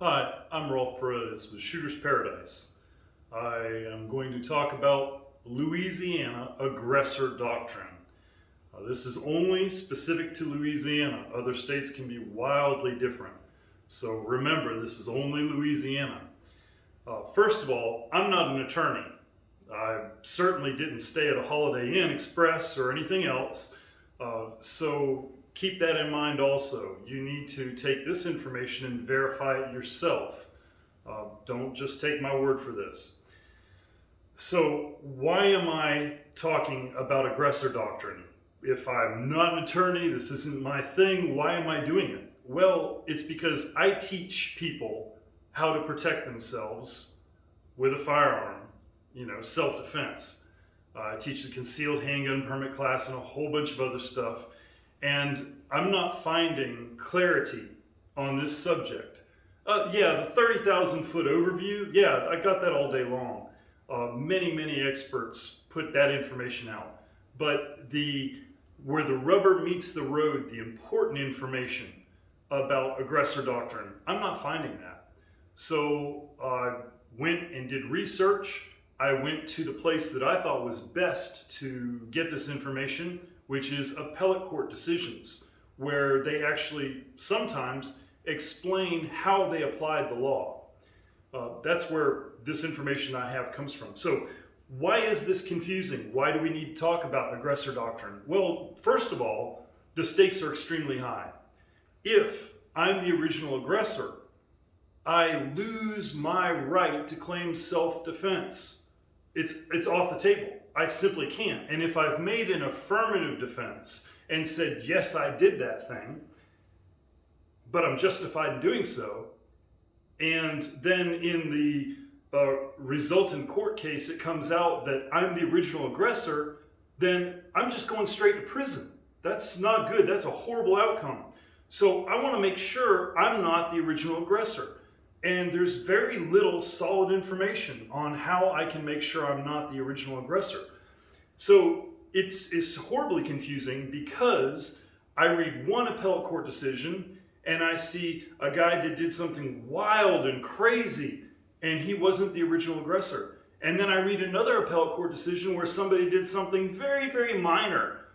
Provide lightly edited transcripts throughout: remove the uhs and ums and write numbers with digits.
Hi, I'm Rolf Perez with Shooter's Paradise. I am going to talk about Louisiana Aggressor Doctrine. This is only specific to Louisiana. Other states can be wildly different. So remember, this is only Louisiana. First of all, I'm not an attorney. I certainly didn't stay at a Holiday Inn Express or anything else. So keep that in mind also. You need to take this information and verify it yourself. Don't just take my word for this. So why am I talking about aggressor doctrine? If I'm not an attorney, this isn't my thing, why am I doing it? Well, it's because I teach people how to protect themselves with a firearm, self-defense. I teach the concealed handgun permit class and a whole bunch of other stuff. And I'm not finding clarity on this subject. The 30,000 foot overview, I got that all day long. Many experts put that information out. But where the rubber meets the road, the important information about aggressor doctrine, I'm not finding that. So I went and did research. I went to the place that I thought was best to get this information, which is appellate court decisions, where they actually sometimes explain how they applied the law. That's where this information I have comes from. So why is this confusing? Why do we need to talk about aggressor doctrine? Well, first of all, the stakes are extremely high. If I'm the original aggressor, I lose my right to claim self-defense. It's off the table. I simply can't. And if I've made an affirmative defense and said, yes, I did that thing, but I'm justified in doing so, and then in the resultant court case, it comes out that I'm the original aggressor, then I'm just going straight to prison. That's not good. That's a horrible outcome. So I want to make sure I'm not the original aggressor. And there's very little solid information on how I can make sure I'm not the original aggressor. So it's horribly confusing because I read one appellate court decision and I see a guy that did something wild and crazy and he wasn't the original aggressor. And then I read another appellate court decision where somebody did something very minor.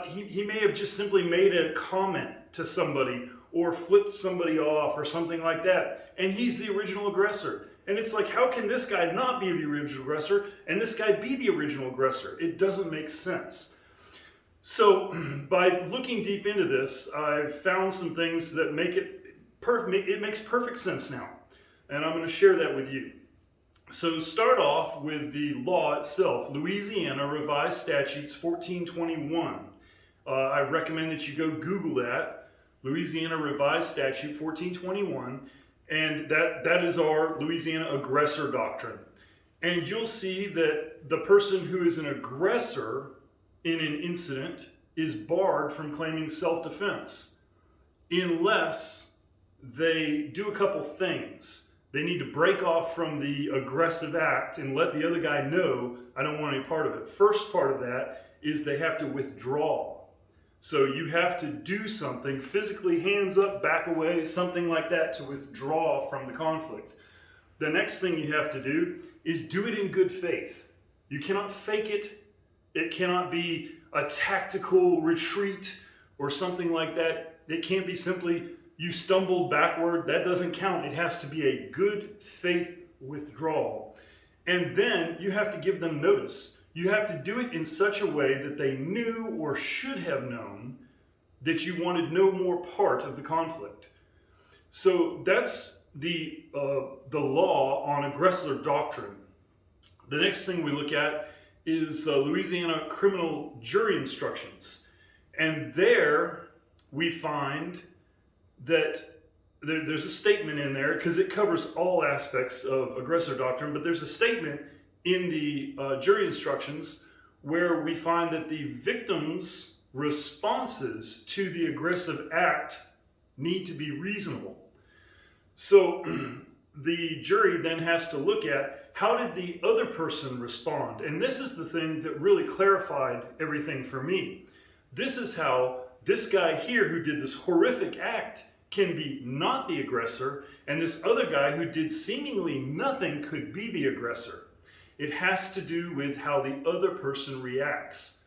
He may have just simply made a comment to somebody or flipped somebody off or something like that, and he's the original aggressor. And it's like, how can this guy not be the original aggressor and this guy be the original aggressor? It doesn't make sense. So by looking deep into this, I've found some things that make it makes perfect sense now, and I'm going to share that with you. So start off with the law itself, Louisiana Revised Statutes 1421. I recommend that you go Google that. Louisiana Revised Statute 1421, and that is our Louisiana Aggressor Doctrine. And you'll see that the person who is an aggressor in an incident is barred from claiming self-defense unless they do a couple things. They need to break off from the aggressive act and let the other guy know, I don't want any part of it. First part of that is they have to withdraw. So you have to do something, physically hands up, back away, something like that to withdraw from the conflict. The next thing you have to do is do it in good faith. You cannot fake it. It cannot be a tactical retreat or something like that. It can't be simply you stumbled backward. That doesn't count. It has to be a good faith withdrawal. And then you have to give them notice. You have to do it in such a way that they knew or should have known that you wanted no more part of the conflict. So that's the law on aggressor doctrine. The next thing we look at is Louisiana criminal jury instructions. And there we find that there's a statement in there, because it covers all aspects of aggressor doctrine, but there's a statement in the jury instructions where we find that the victim's responses to the aggressive act need to be reasonable. So the jury then has to look at, how did the other person respond? And this is the thing that really clarified everything for me. This is how this guy here who did this horrific act, can be not the aggressor, and this other guy who did seemingly nothing could be the aggressor. It has to do with how the other person reacts.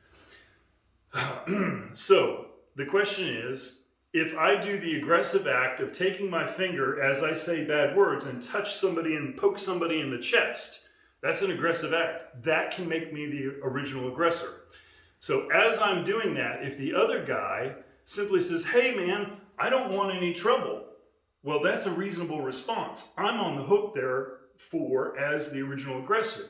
So the question is, if I do the aggressive act of taking my finger as I say bad words and touch somebody and poke somebody in the chest, that's an aggressive act. That can make me the original aggressor. So as I'm doing that, if the other guy simply says, hey man, I don't want any trouble, well, that's a reasonable response. I'm on the hook there as the original aggressor.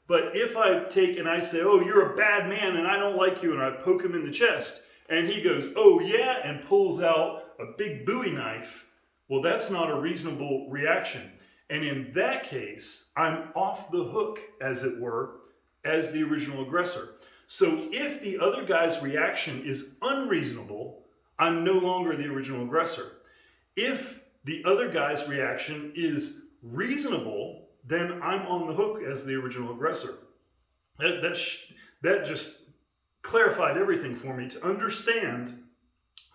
But if I take and I say, oh, you're a bad man and I don't like you, and I poke him in the chest, and he goes, oh yeah, and pulls out a big Bowie knife, well, that's not a reasonable reaction. And in that case, I'm off the hook, as it were, as the original aggressor. So if the other guy's reaction is unreasonable, I'm no longer the original aggressor. If the other guy's reaction is reasonable, then I'm on the hook as the original aggressor. That just clarified everything for me to understand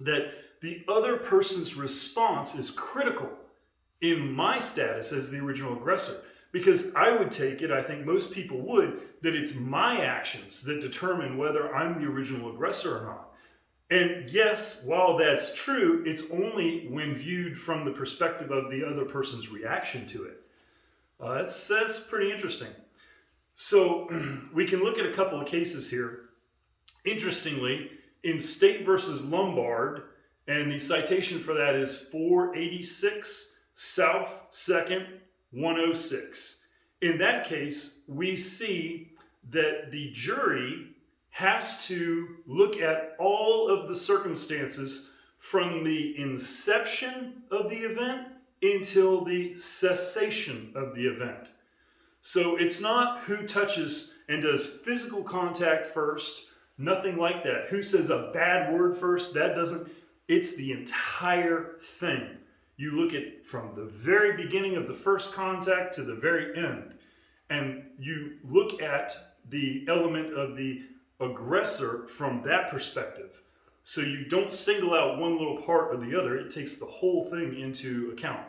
that the other person's response is critical in my status as the original aggressor. Because I would take it, I think most people would, that it's my actions that determine whether I'm the original aggressor or not. And yes, while that's true, it's only when viewed from the perspective of the other person's reaction to it. That's pretty interesting. So we can look at a couple of cases here. Interestingly, in State versus Lombard, and the citation for that is 486 South 2nd 106. In that case, we see that the jury has to look at all of the circumstances from the inception of the event until the cessation of the event. So it's not who touches and does physical contact first, nothing like that. Who says a bad word first, it's the entire thing. You look at from the very beginning of the first contact to the very end, and you look at the element of the aggressor from that perspective. So you don't single out one little part or the other. It takes the whole thing into account.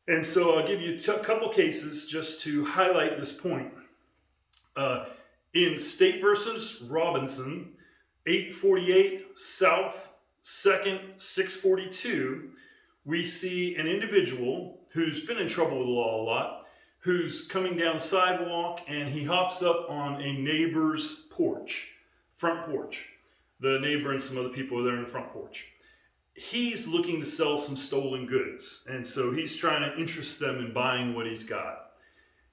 And so I'll give you a couple cases just to highlight this point. In State versus Robinson, 848 South 2nd 642, we see an individual who's been in trouble with the law a lot, who's coming down sidewalk, and he hops up on a neighbor's front porch. The neighbor and some other people are there in the front porch. He's looking to sell some stolen goods, and so he's trying to interest them in buying what he's got.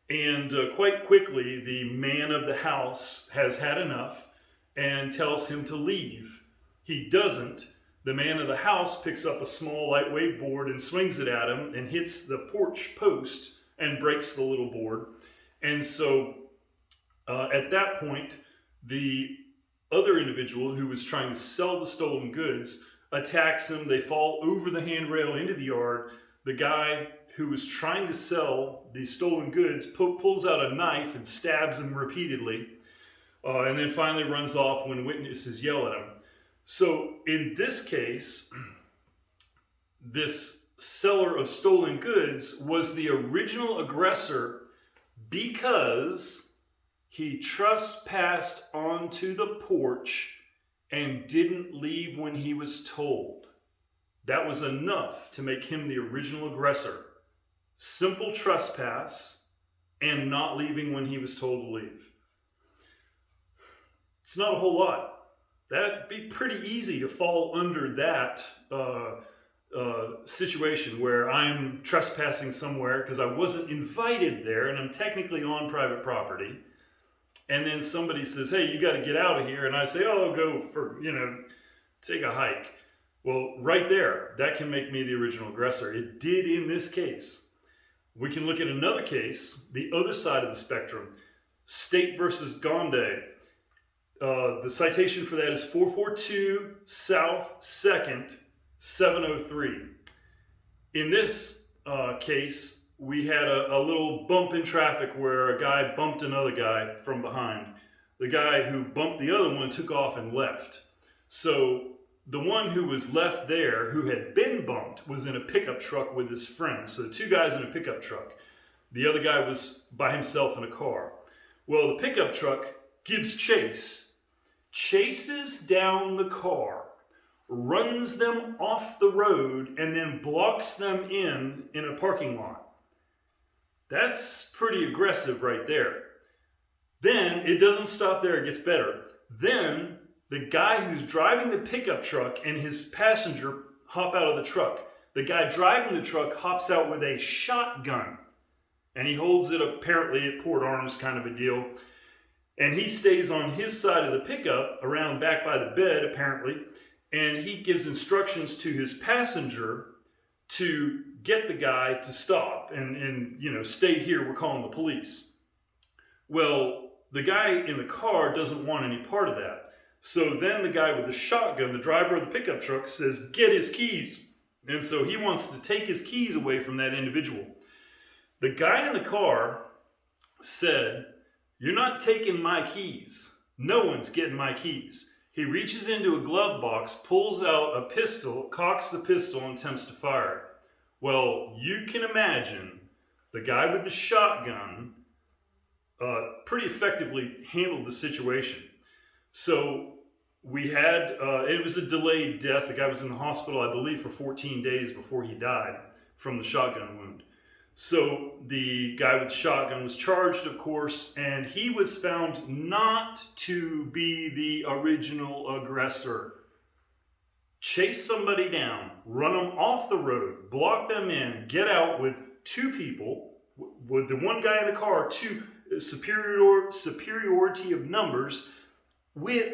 And quite quickly, the man of the house has had enough and tells him to leave. He doesn't. The man of the house picks up a small lightweight board and swings it at him and hits the porch post and breaks the little board. And so at that point, the other individual who was trying to sell the stolen goods attacks him. They fall over the handrail into the yard. The guy who was trying to sell the stolen goods pulls out a knife and stabs him repeatedly, and then finally runs off when witnesses yell at him. So in this case, this seller of stolen goods was the original aggressor because he trespassed onto the porch and didn't leave when he was told. That was enough to make him the original aggressor. Simple trespass and not leaving when he was told to leave. It's not a whole lot. That'd be pretty easy to fall under that situation where I'm trespassing somewhere because I wasn't invited there and I'm technically on private property. And then somebody says, hey, you got to get out of here. And I say, oh, I'll go for, take a hike. Well, right there, that can make me the original aggressor. It did in this case. We can look at another case, the other side of the spectrum, State versus Gonde. The citation for that is 442 South 2nd 703. In this case, we had a little bump in traffic where a guy bumped another guy from behind. The guy who bumped the other one took off and left. So the one who was left there, who had been bumped, was in a pickup truck with his friends. So 2 guys in a pickup truck. The other guy was by himself in a car. Well, the pickup truck gives chase, chases down the car, runs them off the road, and then blocks them in a parking lot. That's pretty aggressive right there. Then it doesn't stop there, it gets better. Then the guy who's driving the pickup truck and his passenger hop out of the truck. The guy driving the truck hops out with a shotgun, and he holds it apparently at port arms, kind of a deal. And he stays on his side of the pickup, around back by the bed apparently, and he gives instructions to his passenger to get the guy to stop and stay here, we're calling the police. Well, the guy in the car doesn't want any part of that. So then the guy with the shotgun, the driver of the pickup truck, says, get his keys. And so he wants to take his keys away from that individual. The guy in the car said, you're not taking my keys. No one's getting my keys. He reaches into a glove box, pulls out a pistol, cocks the pistol, and attempts to fire it. Well, you can imagine the guy with the shotgun pretty effectively handled the situation. So we had, it was a delayed death. The guy was in the hospital, I believe, for 14 days before he died from the shotgun wound. So the guy with the shotgun was charged, of course, and he was found not to be the original aggressor. Chase somebody down, run them off the road, block them in, get out with 2 people, with the one guy in the car, superiority of numbers,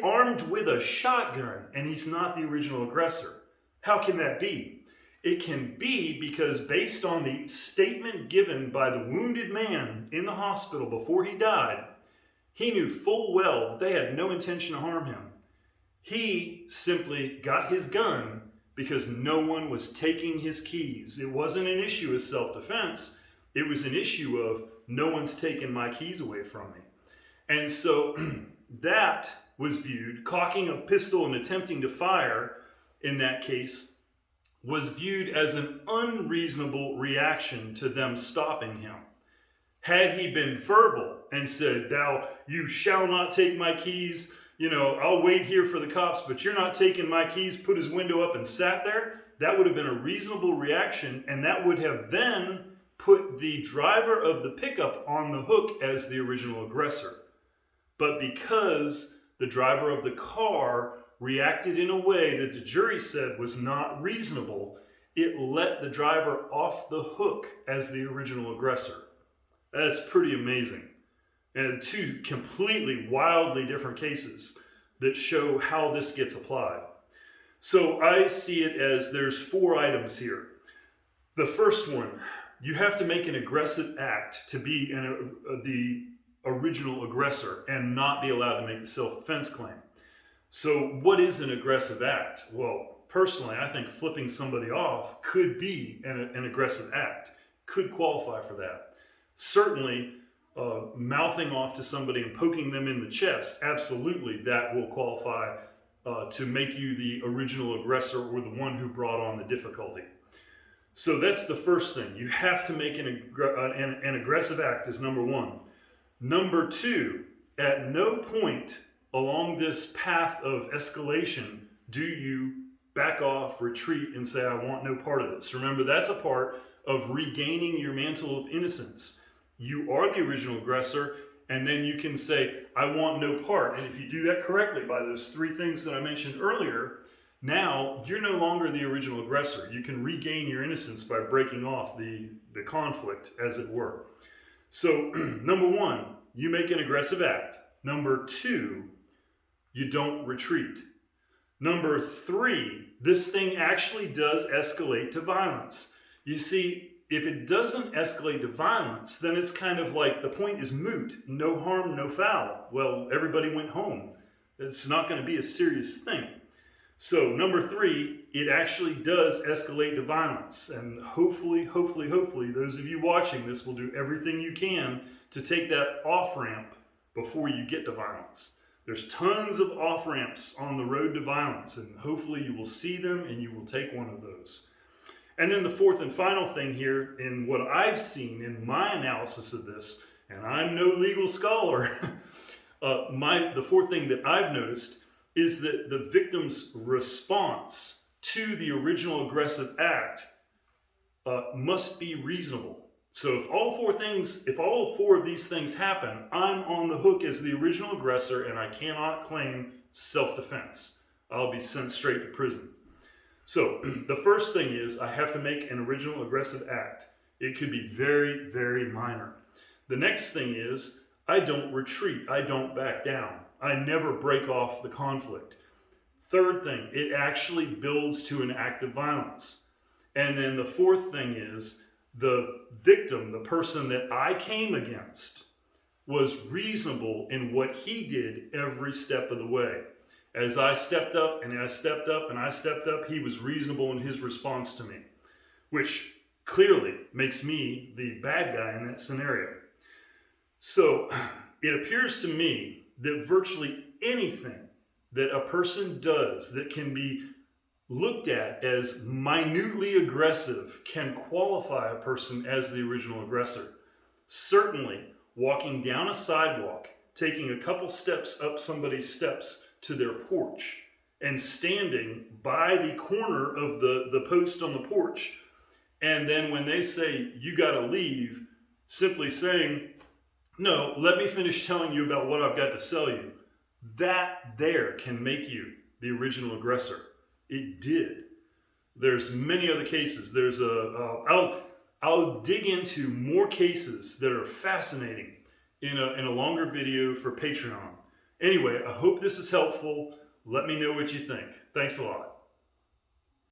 armed with a shotgun, and he's not the original aggressor. How can that be? It can be because based on the statement given by the wounded man in the hospital before he died, he knew full well that they had no intention to harm him. He simply got his gun because no one was taking his keys. It wasn't an issue of self-defense. It was an issue of no one's taking my keys away from me. And so that was viewed, cocking a pistol and attempting to fire in that case, was viewed as an unreasonable reaction to them stopping him. Had he been verbal and said, you shall not take my keys, I'll wait here for the cops, but you're not taking my keys, put his window up and sat there, that would have been a reasonable reaction, and that would have then put the driver of the pickup on the hook as the original aggressor. But because the driver of the car reacted in a way that the jury said was not reasonable, it let the driver off the hook as the original aggressor. That's pretty amazing. And 2 completely wildly different cases that show how this gets applied. So I see it as there's 4 items here. The first one, you have to make an aggressive act to be the original aggressor and not be allowed to make the self-defense claim. So what is an aggressive act? Well, personally, I think flipping somebody off could be an aggressive act, could qualify for that. Certainly, mouthing off to somebody and poking them in the chest, absolutely that will qualify to make you the original aggressor or the one who brought on the difficulty. So that's the first thing. You have to make an aggressive act is number 1. Number 2, at no point along this path of escalation do you back off, retreat, and say, I want no part of this. Remember, that's a part of regaining your mantle of innocence. You are the original aggressor, and then you can say, I want no part. And if you do that correctly by those 3 things that I mentioned earlier, now you're no longer the original aggressor. You can regain your innocence by breaking off the conflict, as it were. So, number 1, you make an aggressive act. Number 2, you don't retreat. Number 3, this thing actually does escalate to violence. You see, if it doesn't escalate to violence, then it's kind of like the point is moot. No harm, no foul. Well, everybody went home. It's not going to be a serious thing. So number 3, it actually does escalate to violence. And hopefully, those of you watching this will do everything you can to take that off-ramp before you get to violence. There's tons of off-ramps on the road to violence, and hopefully you will see them and you will take one of those. And then the fourth and final thing here, in what I've seen in my analysis of this, and I'm no legal scholar, the fourth thing that I've noticed is that the victim's response to the original aggressive act must be reasonable. So if all four of these things happen, I'm on the hook as the original aggressor and I cannot claim self-defense. I'll be sent straight to prison. So the first thing is I have to make an original aggressive act. It could be very, very minor. The next thing is I don't retreat. I don't back down. I never break off the conflict. Third thing, it actually builds to an act of violence. And then the fourth thing is the victim, the person that I came against, was reasonable in what he did every step of the way. As I stepped up and I stepped up and I stepped up, he was reasonable in his response to me, which clearly makes me the bad guy in that scenario. So it appears to me that virtually anything that a person does that can be looked at as minutely aggressive can qualify a person as the original aggressor. Certainly, walking down a sidewalk, taking a couple steps up somebody's steps to their porch, and standing by the corner of the post on the porch, and then when they say, you gotta leave, simply saying, no, let me finish telling you about what I've got to sell you. That there can make you the original aggressor. It did. There's many other cases. I'll dig into more cases that are fascinating in a longer video for Patreon. Anyway, I hope this is helpful. Let me know what you think. Thanks a lot.